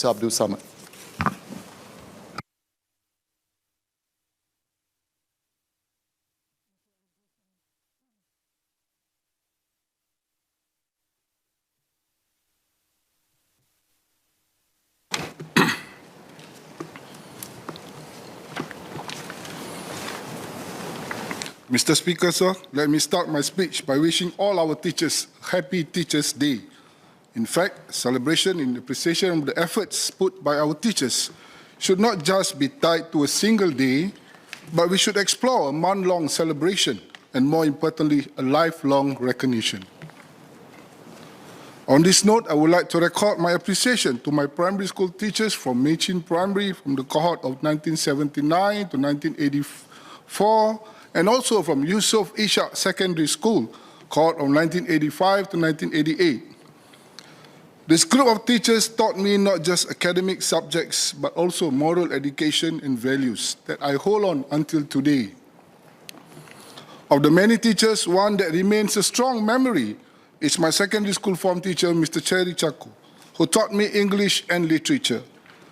Abdul Samad. Mr. Speaker, sir, let me start my speech by wishing all our teachers Happy Teachers' Day. In fact, celebration in appreciation of the efforts put by our teachers should not just be tied to a single day, but we should explore a month-long celebration and, more importantly, a lifelong recognition. On this note, I would like to record my appreciation to my primary school teachers from Machin Primary from the cohort of 1979 to 1984, and also from Yusof Ishak Secondary School, cohort of 1985 to 1988. This group of teachers taught me not just academic subjects, but also moral education and values that I hold on until today. Of the many teachers, one that remains a strong memory is my secondary school form teacher, Mr. Cherry Chaku, who taught me English and literature.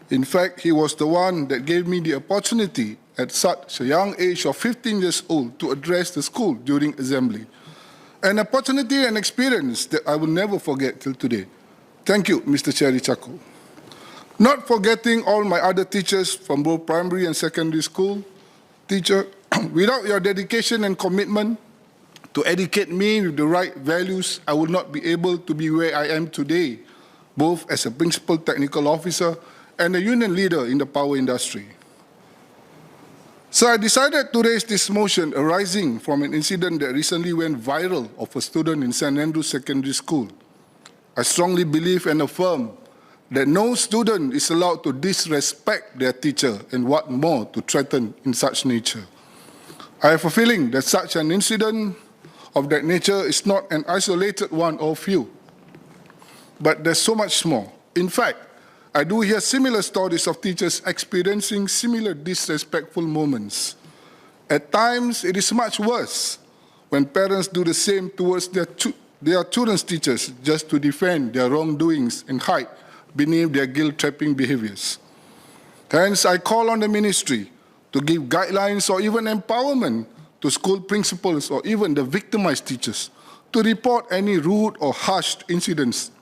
In fact, he was the one that gave me the opportunity at such a young age of 15 years old to address the school during assembly. An opportunity and experience that I will never forget till today. Thank you, Mr. Cherry Chaku. Not forgetting all my other teachers from both primary and secondary school. Teacher, without your dedication and commitment to educate me with the right values, I would not be able to be where I am today, both as a principal technical officer and a union leader in the power industry. So I decided to raise this motion arising from an incident that recently went viral of a student in St. Andrews Secondary School. I strongly believe and affirm that no student is allowed to disrespect their teacher and what more to threaten in such nature. I have a feeling that such an incident of that nature is not an isolated one or few, but there's so much more. In fact, I do hear similar stories of teachers experiencing similar disrespectful moments. At times, it is much worse when parents do the same towards their children's teachers just to defend their wrongdoings and hide beneath their guilt-trapping behaviors. Hence, I call on the ministry to give guidelines or even empowerment to school principals or even the victimized teachers to report any rude or harsh incidents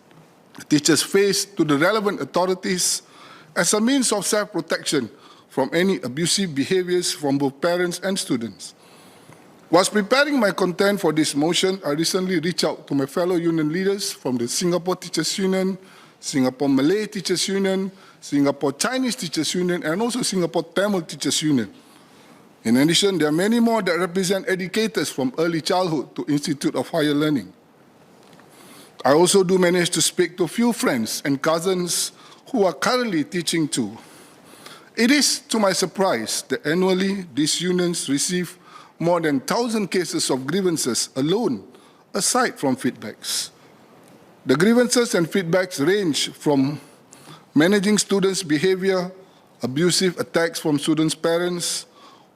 teachers face to the relevant authorities as a means of self-protection from any abusive behaviors from both parents and students. Whilst preparing my content for this motion, I recently reached out to my fellow union leaders from the Singapore Teachers Union, Singapore Malay Teachers Union, Singapore Chinese Teachers Union, and also Singapore Tamil Teachers Union. In addition, there are many more that represent educators from early childhood to Institute of Higher Learning. I also do manage to speak to a few friends and cousins who are currently teaching too. It is to my surprise that annually these unions receive more than 1,000 cases of grievances alone, aside from feedbacks. The grievances and feedbacks range from managing students' behavior, abusive attacks from students' parents,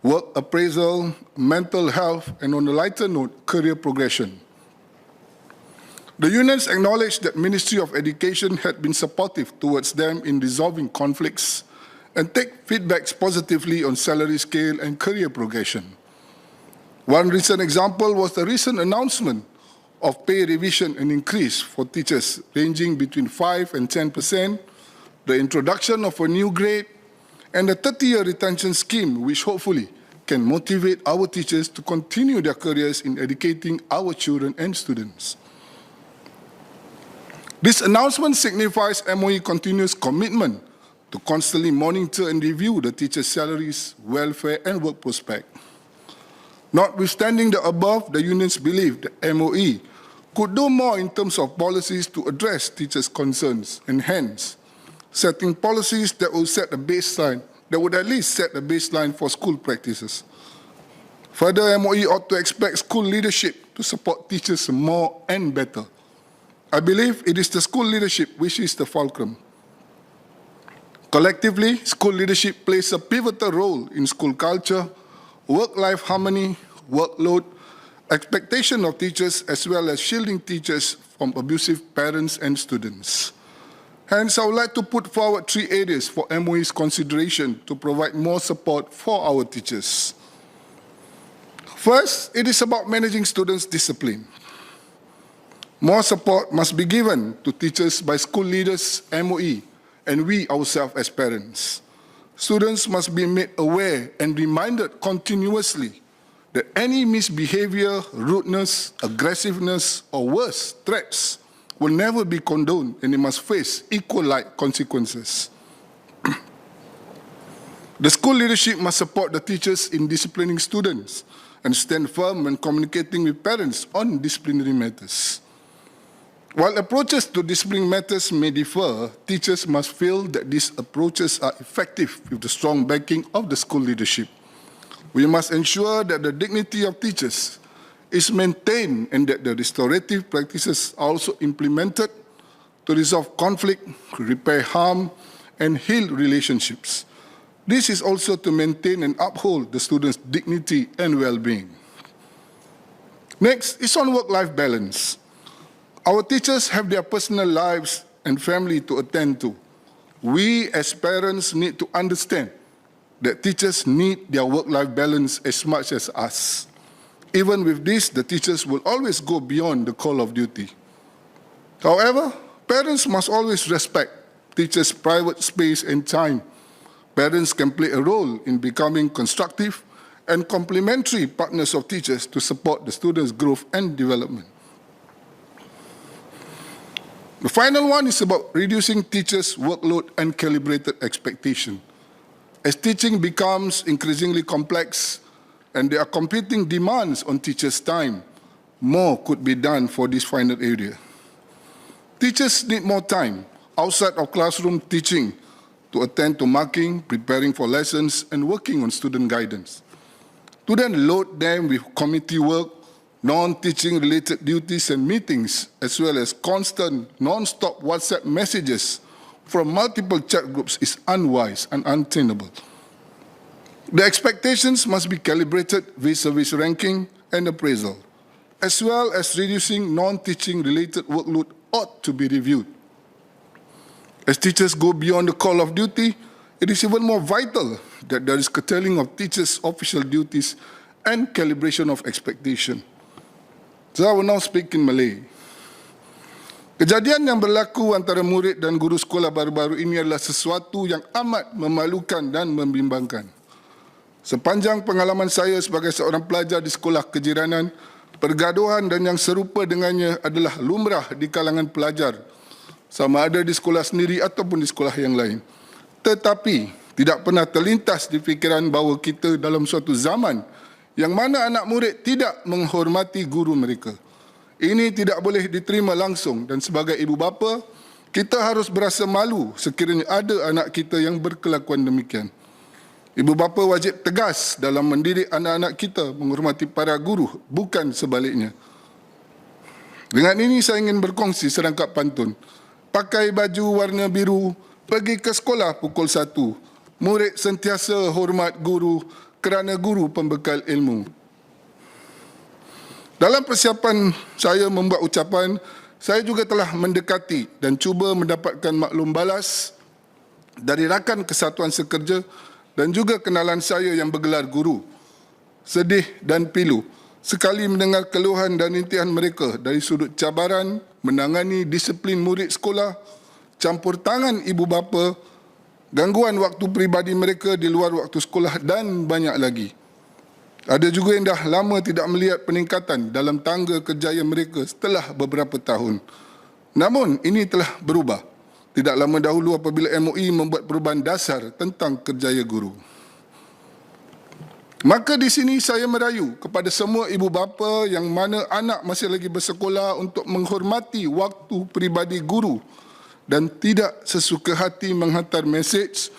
work appraisal, mental health, and on a lighter note, career progression. The unions acknowledged that Ministry of Education had been supportive towards them in resolving conflicts and take feedbacks positively on salary scale and career progression. One recent example was the recent announcement of pay revision and increase for teachers ranging between 5 and 10%, the introduction of a new grade, and a 30-year retention scheme which hopefully can motivate our teachers to continue their careers in educating our children and students. This announcement signifies MOE continuous commitment to constantly monitor and review the teachers' salaries, welfare, and work prospect. Notwithstanding the above, the unions believe that MOE could do more in terms of policies to address teachers' concerns, and hence, setting policies that will set a baseline, that would at least set a baseline for school practices. Further, MOE ought to expect school leadership to support teachers more and better. I believe it is the school leadership which is the fulcrum. Collectively, school leadership plays a pivotal role in school culture, work-life harmony, workload, expectation of teachers, as well as shielding teachers from abusive parents and students. Hence, I would like to put forward 3 areas for MOE's consideration to provide more support for our teachers. First, it is about managing students' discipline. More support must be given to teachers by school leaders, MOE, and we ourselves as parents. Students must be made aware and reminded continuously that any misbehavior, rudeness, aggressiveness, or worse, threats will never be condoned and they must face equal-like consequences. The school leadership must support the teachers in disciplining students and stand firm when communicating with parents on disciplinary matters. While approaches to disciplinary matters may differ, teachers must feel that these approaches are effective with the strong backing of the school leadership. We must ensure that the dignity of teachers is maintained and that the restorative practices are also implemented to resolve conflict, repair harm, and heal relationships. This is also to maintain and uphold the students' dignity and well-being. Next is on work-life balance. Our teachers have their personal lives and family to attend to. We as parents need to understand that teachers need their work-life balance as much as us. Even with this, the teachers will always go beyond the call of duty. However, parents must always respect teachers' private space and time. Parents can play a role in becoming constructive and complementary partners of teachers to support the students' growth and development. The final one is about reducing teachers' workload and calibrated expectation. As teaching becomes increasingly complex and there are competing demands on teachers' time, more could be done for this final area. Teachers need more time outside of classroom teaching to attend to marking, preparing for lessons, and working on student guidance. To then load them with committee work, non-teaching related duties and meetings, as well as constant, non-stop WhatsApp messages from multiple chat groups is unwise and untenable. The expectations must be calibrated vis-a-vis ranking and appraisal, as well as reducing non-teaching related workload ought to be reviewed. As teachers go beyond the call of duty, it is even more vital that there is curtailing of teachers' official duties and calibration of expectation. So I will now speak in Malay. Kejadian yang berlaku antara murid dan guru sekolah baru-baru ini adalah sesuatu yang amat memalukan dan membimbangkan. Sepanjang pengalaman saya sebagai seorang pelajar di sekolah kejiranan, pergaduhan dan yang serupa dengannya adalah lumrah di kalangan pelajar, sama ada di sekolah sendiri ataupun di sekolah yang lain. Tetapi tidak pernah terlintas di fikiran bahawa kita dalam suatu zaman yang mana anak murid tidak menghormati guru mereka. Ini tidak boleh diterima langsung dan sebagai ibu bapa, kita harus berasa malu sekiranya ada anak kita yang berkelakuan demikian. Ibu bapa wajib tegas dalam mendidik anak-anak kita menghormati para guru, bukan sebaliknya. Dengan ini saya ingin berkongsi serangkap pantun. Pakai baju warna biru, pergi ke sekolah pukul 1. Murid sentiasa hormat guru kerana guru pembekal ilmu. Dalam persiapan saya membuat ucapan, saya juga telah mendekati dan cuba mendapatkan maklum balas dari rakan kesatuan sekerja dan juga kenalan saya yang bergelar guru. Sedih dan pilu sekali mendengar keluhan dan intihan mereka dari sudut cabaran menangani disiplin murid sekolah, campur tangan ibu bapa, gangguan waktu peribadi mereka di luar waktu sekolah dan banyak lagi. Ada juga yang dah lama tidak melihat peningkatan dalam tangga kerjaya mereka setelah beberapa tahun. Namun ini telah berubah. Tidak lama dahulu apabila MOE membuat perubahan dasar tentang kerjaya guru. Maka di sini saya merayu kepada semua ibu bapa yang mana anak masih lagi bersekolah untuk menghormati waktu peribadi guru dan tidak sesuka hati menghantar mesej,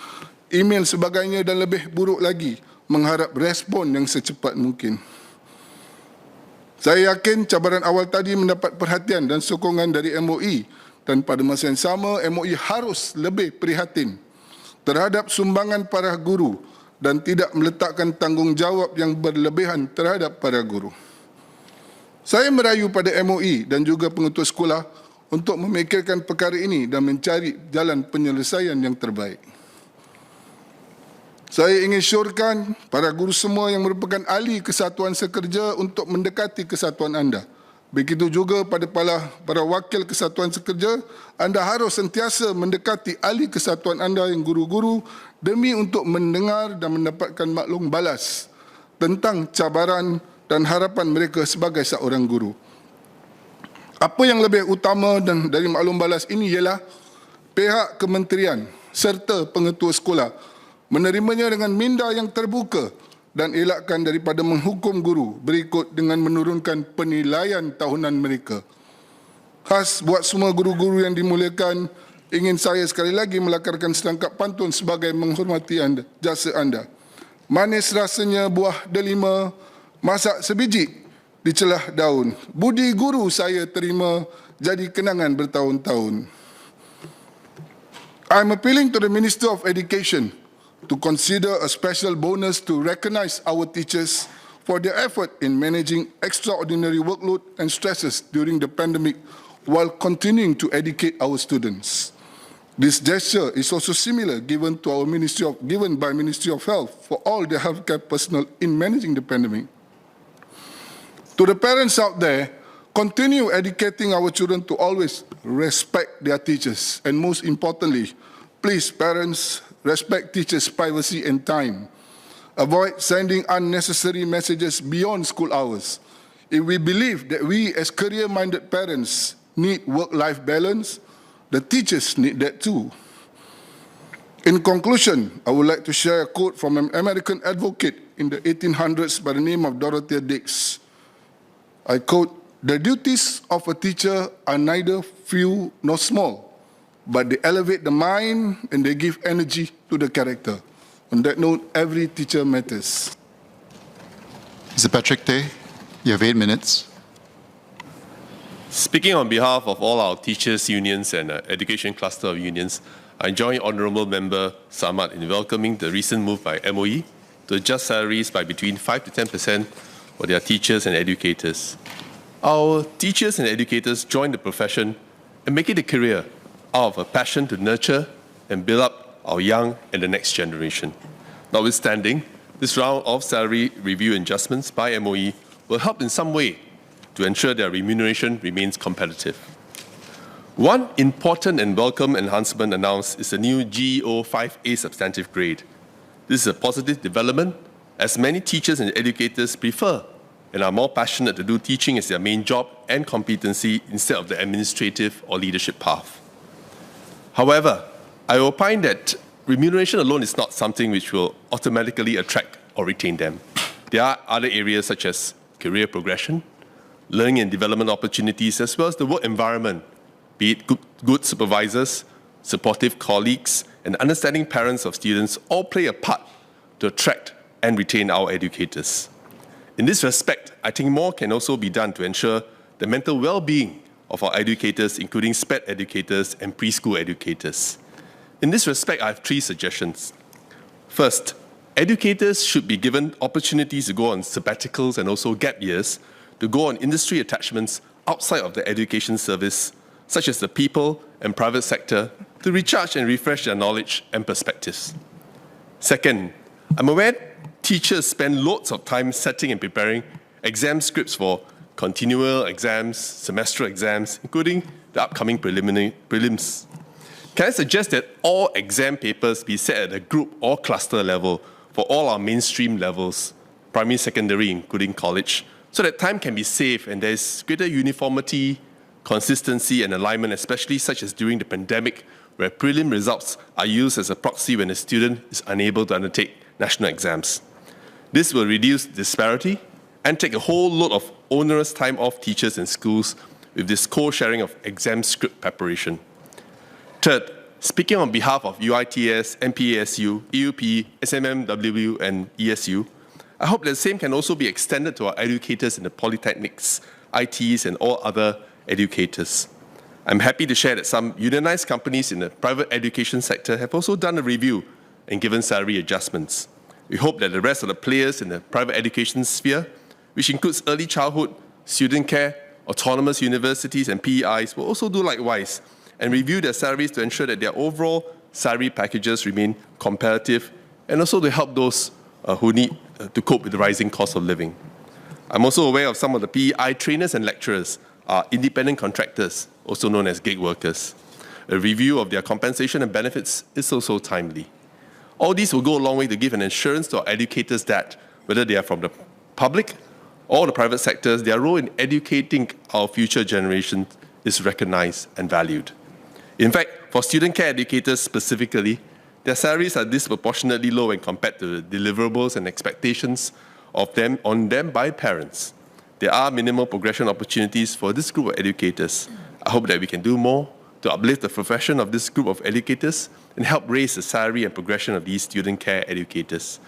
email sebagainya dan lebih buruk lagi, mengharap respon yang secepat mungkin. Saya yakin cabaran awal tadi mendapat perhatian dan sokongan dari MOE dan pada masa yang sama MOE harus lebih prihatin terhadap sumbangan para guru dan tidak meletakkan tanggungjawab yang berlebihan terhadap para guru. Saya merayu pada MOE dan juga pengetua sekolah untuk memikirkan perkara ini dan mencari jalan penyelesaian yang terbaik. Saya ingin syorkan para guru semua yang merupakan ahli kesatuan sekerja untuk mendekati kesatuan anda. Begitu juga pada para wakil kesatuan sekerja, anda harus sentiasa mendekati ahli kesatuan anda yang guru-guru demi untuk mendengar dan mendapatkan maklum balas tentang cabaran dan harapan mereka sebagai seorang guru. Apa yang lebih utama dan dari maklum balas ini ialah pihak kementerian serta pengetua sekolah menerimanya dengan minda yang terbuka dan elakkan daripada menghukum guru berikut dengan menurunkan penilaian tahunan mereka. Khas buat semua guru-guru yang dimuliakan, ingin saya sekali lagi melakarkan selangkap pantun sebagai menghormati anda, jasa anda. Manis rasanya buah delima, masak sebiji di celah daun. Budi guru saya terima, jadi kenangan bertahun-tahun. I'm appealing to the Minister of Education to consider a special bonus to recognize our teachers for their effort in managing extraordinary workload and stresses during the pandemic while continuing to educate our students. This gesture is also similar given by Ministry of Health for all the healthcare personnel in managing the pandemic. To the parents out there, continue educating our children to always respect their teachers, and most importantly, please parents, respect teachers' privacy and time. Avoid sending unnecessary messages beyond school hours. If we believe that we as career-minded parents need work-life balance, the teachers need that too. In conclusion, I would like to share a quote from an American advocate in the 1800s by the name of Dorothea Dix. I quote, "The duties of a teacher are neither few nor small, but they elevate the mind and they give energy to the character." On that note, every teacher matters. Mr. Patrick Tay, you have 8 minutes. Speaking on behalf of all our teachers' unions and education cluster of unions, I join Honourable Member Samad in welcoming the recent move by MOE to adjust salaries by between 5 to 10% for their teachers and educators. Our teachers and educators join the profession and make it a career out of a passion to nurture and build up our young and the next generation. Notwithstanding, this round of salary review adjustments by MOE will help in some way to ensure their remuneration remains competitive. One important and welcome enhancement announced is the new GEO 5A substantive grade. This is a positive development as many teachers and educators prefer and are more passionate to do teaching as their main job and competency instead of the administrative or leadership path. However, I opine that remuneration alone is not something which will automatically attract or retain them. There are other areas such as career progression, learning and development opportunities, as well as the work environment, be it good supervisors, supportive colleagues, and understanding parents of students all play a part to attract and retain our educators. In this respect, I think more can also be done to ensure the mental well-being of our educators, including SPED educators and preschool educators. In this respect, I have 3 suggestions. First, educators should be given opportunities to go on sabbaticals and also gap years to go on industry attachments outside of the education service, such as the people and private sector, to recharge and refresh their knowledge and perspectives. Second, I'm aware teachers spend loads of time setting and preparing exam scripts for continual exams, semestral exams, including the upcoming prelims. Can I suggest that all exam papers be set at a group or cluster level for all our mainstream levels, primary, secondary, including college, so that time can be saved and there is greater uniformity, consistency and alignment, especially such as during the pandemic, where prelim results are used as a proxy when a student is unable to undertake national exams. This will reduce disparity and take a whole load of onerous time off teachers and schools with this co-sharing of exam script preparation. Third, speaking on behalf of UITS, MPASU, EUP, SMMW and ESU, I hope that the same can also be extended to our educators in the polytechnics, ITs and all other educators. I'm happy to share that some unionized companies in the private education sector have also done a review and given salary adjustments. We hope that the rest of the players in the private education sphere, which includes early childhood, student care, Autonomous universities and PEIs will also do likewise and review their salaries to ensure that their overall salary packages remain competitive and also to help those who need to cope with the rising cost of living. I'm also aware of some of the PEI trainers and lecturers are independent contractors, also known as gig workers. A review of their compensation and benefits is also timely. All these will go a long way to give an assurance to our educators that, whether they are from the public or the private sectors, their role in educating our future generations is recognized and valued. In fact, for student care educators specifically, their salaries are disproportionately low when compared to the deliverables and expectations on them by parents. There are minimal progression opportunities for this group of educators. I hope that we can do more to uplift the profession of this group of educators and help raise the salary and progression of these student care educators.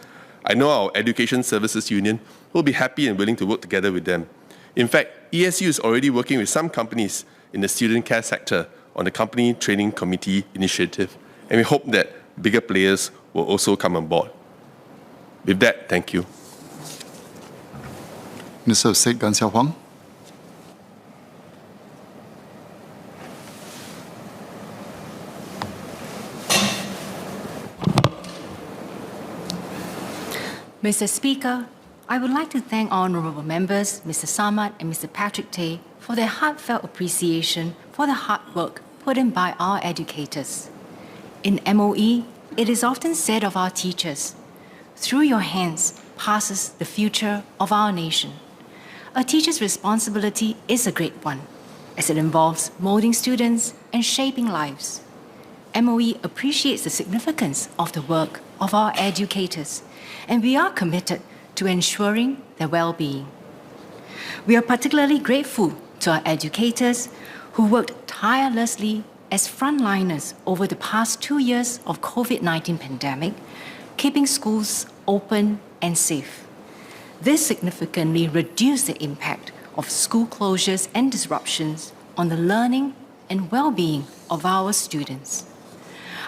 I know our Education Services Union will be happy and willing to work together with them. In fact, ESU is already working with some companies in the student care sector on the Company Training Committee initiative, and we hope that bigger players will also come on board. With that, thank you. Minister of State Gan Xiaohuang. Mr. Speaker, I would like to thank honourable members, Mr. Samad and Mr. Patrick Tay, for their heartfelt appreciation for the hard work put in by our educators. In MOE, it is often said of our teachers, through your hands passes the future of our nation. A teacher's responsibility is a great one, as it involves moulding students and shaping lives. MOE appreciates the significance of the work of our educators, and we are committed to ensuring their well-being. We are particularly grateful to our educators who worked tirelessly as frontliners over the past 2 years of COVID-19 pandemic, keeping schools open and safe. This significantly reduced the impact of school closures and disruptions on the learning and well-being of our students.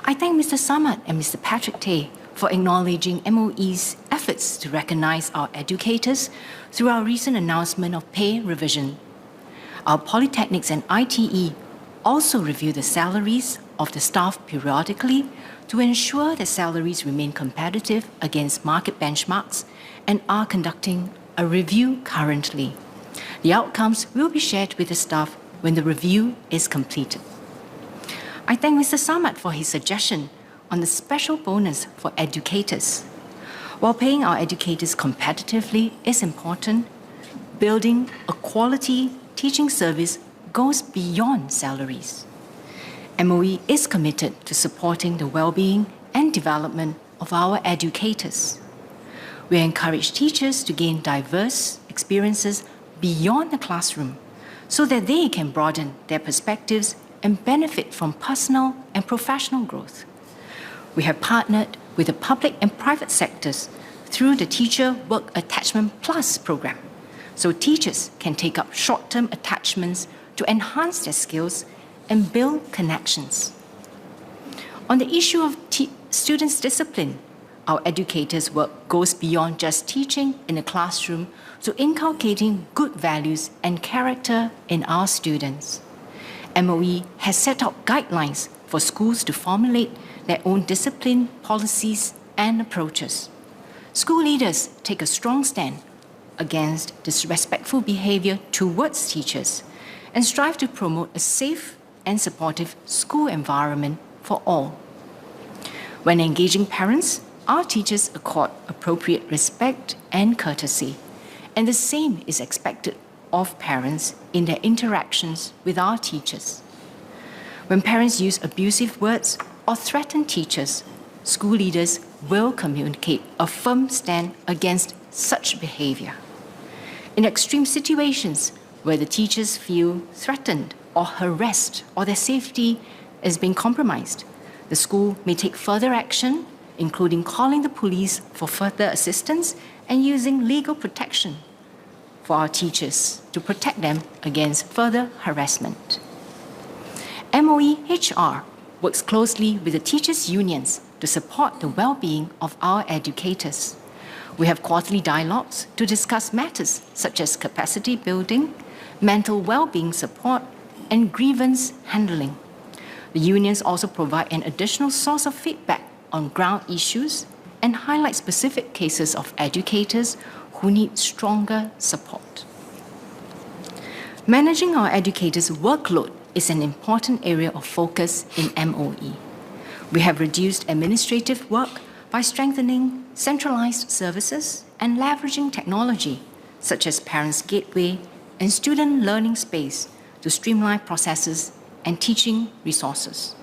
I thank Mr. Samad and Mr. Patrick Tay for acknowledging MOE's efforts to recognize our educators through our recent announcement of pay revision. Our polytechnics and ITE also review the salaries of the staff periodically to ensure that salaries remain competitive against market benchmarks and are conducting a review currently. The outcomes will be shared with the staff when the review is completed. I thank Mr. Samad for his suggestion on the special bonus for educators. While paying our educators competitively is important, building a quality teaching service goes beyond salaries. MOE is committed to supporting the well-being and development of our educators. We encourage teachers to gain diverse experiences beyond the classroom so that they can broaden their perspectives and benefit from personal and professional growth. We have partnered with the public and private sectors through the Teacher Work Attachment Plus program, so teachers can take up short-term attachments to enhance their skills and build connections. On the issue of students' discipline, our educators' work goes beyond just teaching in the classroom to inculcating good values and character in our students. MOE has set out guidelines for schools to formulate their own discipline policies and approaches. School leaders take a strong stand against disrespectful behavior towards teachers and strive to promote a safe and supportive school environment for all. When engaging parents, our teachers accord appropriate respect and courtesy, and the same is expected of parents in their interactions with our teachers. When parents use abusive words or threaten teachers, school leaders will communicate a firm stand against such behavior. In extreme situations where the teachers feel threatened or harassed or their safety is being compromised, the school may take further action, including calling the police for further assistance and using legal protection for our teachers to protect them against further harassment. MOE HR works closely with the teachers' unions to support the well-being of our educators. We have quarterly dialogues to discuss matters such as capacity building, mental well-being support, and grievance handling. The unions also provide an additional source of feedback on ground issues and highlight specific cases of educators who need stronger support. Managing our educators' workload is an important area of focus in MOE. We have reduced administrative work by strengthening centralized services and leveraging technology, such as Parents Gateway and Student Learning Space, to streamline processes and teaching resources.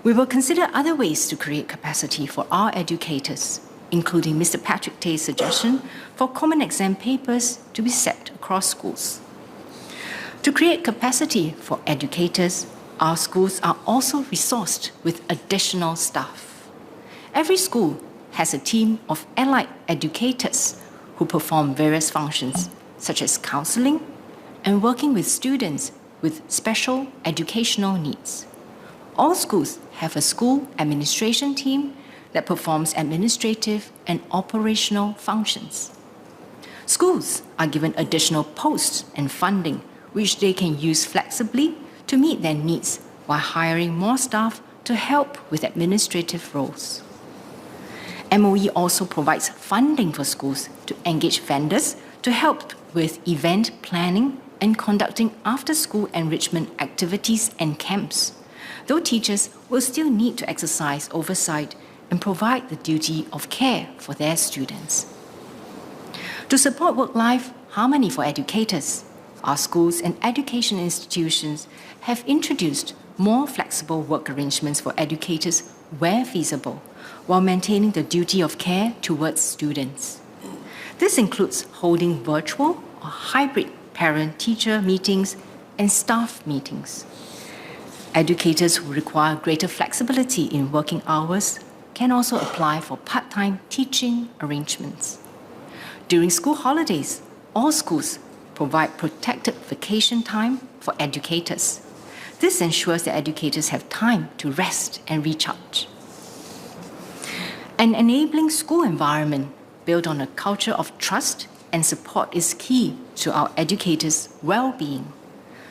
We will consider other ways to create capacity for our educators, including Mr. Patrick Tay's suggestion for common exam papers to be set across schools. To create capacity for educators, our schools are also resourced with additional staff. Every school has a team of allied educators who perform various functions, such as counseling and working with students with special educational needs. All schools have a school administration team that performs administrative and operational functions. Schools are given additional posts and funding which they can use flexibly to meet their needs while hiring more staff to help with administrative roles. MOE also provides funding for schools to engage vendors to help with event planning and conducting after-school enrichment activities and camps, though teachers will still need to exercise oversight and provide the duty of care for their students. To support work-life harmony for educators, our schools and education institutions have introduced more flexible work arrangements for educators where feasible, while maintaining the duty of care towards students. This includes holding virtual or hybrid parent-teacher meetings and staff meetings. Educators who require greater flexibility in working hours can also apply for part-time teaching arrangements. During school holidays, all schools provide protected vacation time for educators. This ensures that educators have time to rest and recharge. An enabling school environment built on a culture of trust and support is key to our educators' well-being.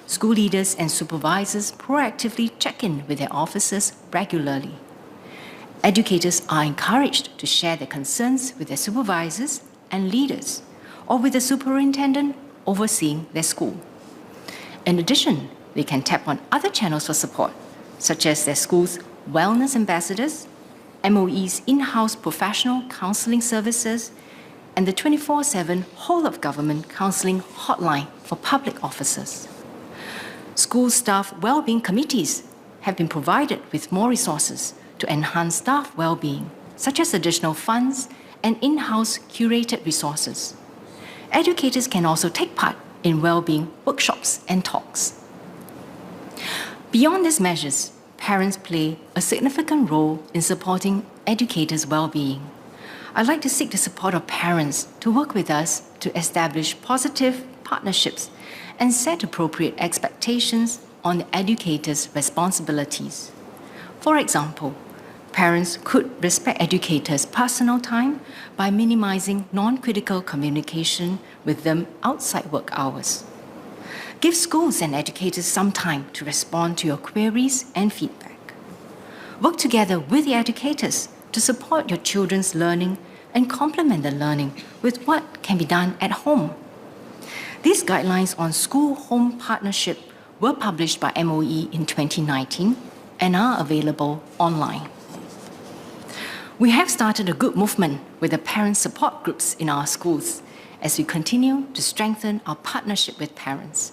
School leaders and supervisors proactively check in with their officers regularly. Educators are encouraged to share their concerns with their supervisors and leaders, or with the superintendent overseeing their school. In addition, they can tap on other channels for support, such as their school's wellness ambassadors, MOE's in-house professional counseling services, and the 24/7 whole-of-government counseling hotline for public officers. School staff well-being committees have been provided with more resources to enhance staff well-being, such as additional funds and in-house curated resources. Educators can also take part in well-being workshops and talks. Beyond these measures, parents play a significant role in supporting educators' well-being. I'd like to seek the support of parents to work with us to establish positive partnerships and set appropriate expectations on the educators' responsibilities. For example, parents could respect educators' personal time by minimizing non-critical communication with them outside work hours. Give schools and educators some time to respond to your queries and feedback. Work together with the educators to support your children's learning and complement the learning with what can be done at home. These guidelines on school-home partnership were published by MOE in 2019 and are available online. We have started a good movement with the parent support groups in our schools as we continue to strengthen our partnership with parents.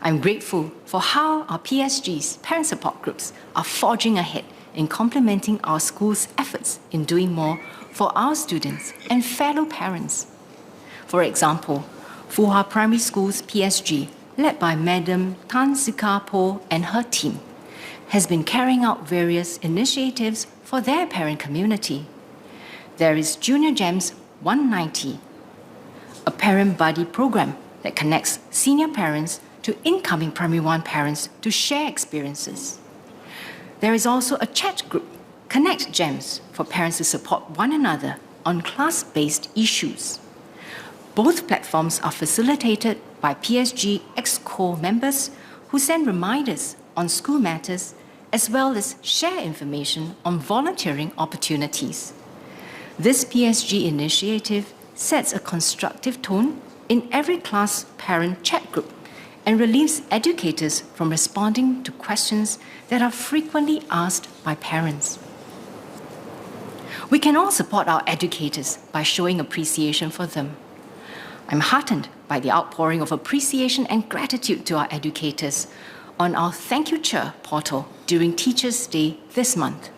I'm grateful for how our PSGs, parent support groups, are forging ahead in complementing our school's efforts in doing more for our students and fellow parents. For example, Fuhua Primary School's PSG, led by Madam Tan Sika Po and her team, has been carrying out various initiatives for their parent community. There is Junior Gems 190, a parent buddy program that connects senior parents to incoming Primary 1 parents to share experiences. There is also a chat group, Connect Gems, for parents to support one another on class-based issues. Both platforms are facilitated by PSG Exco members who send reminders on school matters as well as share information on volunteering opportunities. This PSG initiative sets a constructive tone in every class parent chat group and relieves educators from responding to questions that are frequently asked by parents. We can all support our educators by showing appreciation for them. I'm heartened by the outpouring of appreciation and gratitude to our educators on our Thank You Chair portal during Teachers' Day this month.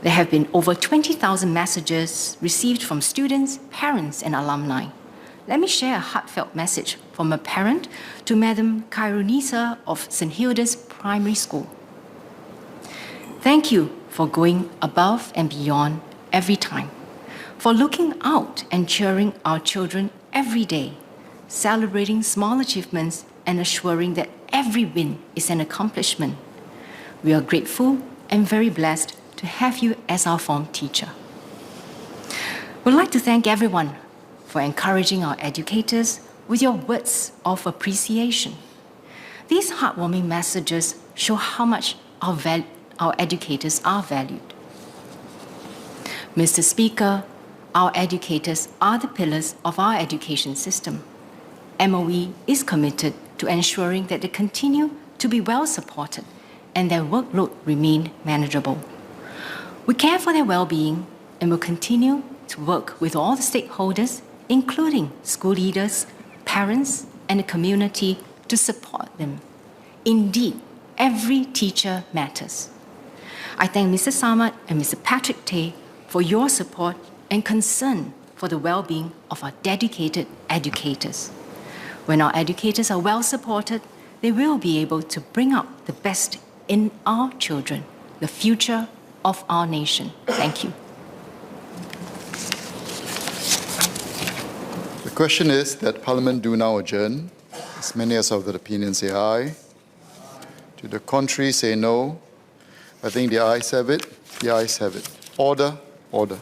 There have been over 20,000 messages received from students, parents, and alumni. Let me share a heartfelt message from a parent to Madam Kairunisa of St. Hilda's Primary School. Thank you for going above and beyond every time, for looking out and cheering our children every day, celebrating small achievements and assuring that every win is an accomplishment. We are grateful and very blessed to have you as our form teacher. We'd like to thank everyone for encouraging our educators with your words of appreciation. These heartwarming messages show how much our educators are valued. Mr. Speaker, our educators are the pillars of our education system. MOE is committed to ensuring that they continue to be well supported and their workload remain manageable. We care for their well-being and will continue to work with all the stakeholders, including school leaders, parents, and the community, to support them. Indeed, every teacher matters. I thank Mr. Samad and Mr. Patrick Tay for your support and concern for the well-being of our dedicated educators. When our educators are well supported, they will be able to bring out the best in our children, the future of our nation. Thank you. The question is that Parliament do now adjourn. As many as of the opinion say aye. To the contrary say no. I think the ayes have it. The ayes have it. Order, order.